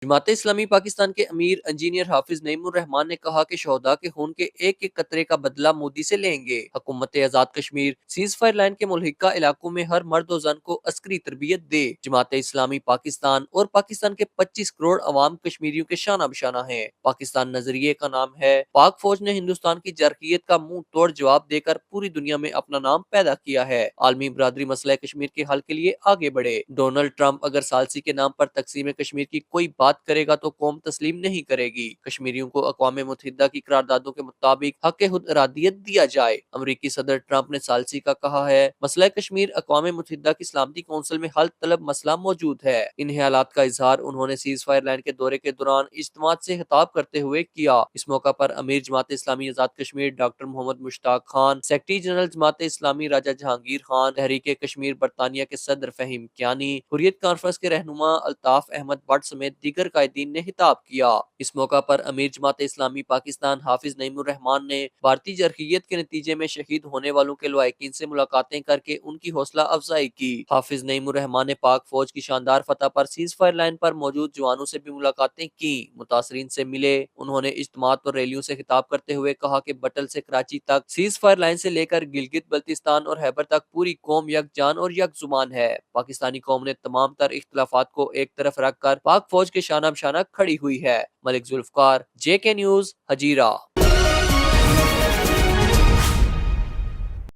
जमात इस्लामी पाकिस्तान के अमीर इंजीनियर हाफिज नईमुर रहमान ने कहा कि शोहदा के खून के एक एक कतरे का बदला मोदी से लेंगे। हुकूमत आजाद कश्मीर सीज फायर लाइन के मुल्हिका इलाकों में हर मर्द और जन को अस्करी तरबियत दे। जमात इस्लामी पाकिस्तान और पाकिस्तान के 25 करोड़ अवाम कश्मीरियों के शाना बशाना है। पाकिस्तान नजरिए का नाम है। पाक फौज ने हिंदुस्तान की जरखियत का मुंह तोड़ जवाब देकर पूरी दुनिया में अपना नाम पैदा किया है। आलमी बरादरी मसला कश्मीर के हल के लिए आगे बढ़े। डोनाल्ड ट्रंप अगर सालसी के नाम पर तकसीम कश्मीर की कोई बात करेगा तो कौम तस्लीम नहीं करेगी। कश्मीरियों को अक़वाम मुत्तहिदा की करारदादों के मुताबिक हक खुद इरादियत दिया जाए। अमरीकी सदर ट्रंप ने सालसी का कहा है, मसला कश्मीर अक़वाम मुत्तहिदा की सलामती कौंसिल में हल तलब मसला मौजूद है। इन ख्यालात का इजहार उन्होंने सीज फायर लाइन के दौरे के दौरान इज्तिमात से खिताब करते हुए किया। इस मौका पर अमीर Jamaat Islami Azad Kashmir doctor Mohammad Mushtaq Khan, secretary general Jamaat Islami Raja Jahangir Khan, Tehreek Kashmir बरतानिया के सदर फहीम कियानी, हुर्रियत कॉन्फ्रेंस के रहनुमा अल्ताफ अहमद भट्ट समेत दीगर कायदीन ने खिताब किया। इस मौका पर अमीर जमात इस्लामी पाकिस्तान हाफिज नईमुर रहमान ने भारतीय जरखियत के नतीजे में शहीद होने वालों के लवाहिकीन से मुलाकातें करके उनकी हौसला अफजाई की। हाफिज नईमुर रहमान ने पाक फौज की शानदार फतह पर सीज फायर लाइन पर मौजूद जवानों से भी मुलाकातें की, मुतासरीन से मिले। उन्होंने इज्तिमात और रैलियों से खिताब करते हुए कहा कि बटल से कराची तक सीज फायर लाइन से लेकर गिलगित बल्तिस्तान और खैबर तक पूरी कौम यकजान और यकजुबान है। पाकिस्तानी कौम ने तमाम तर इख्तलाफात को एक तरफ रखकर पाक फौज के शाना बशाना खड़ी हुई है। Malik Zulfiqar, JK news, Hazira.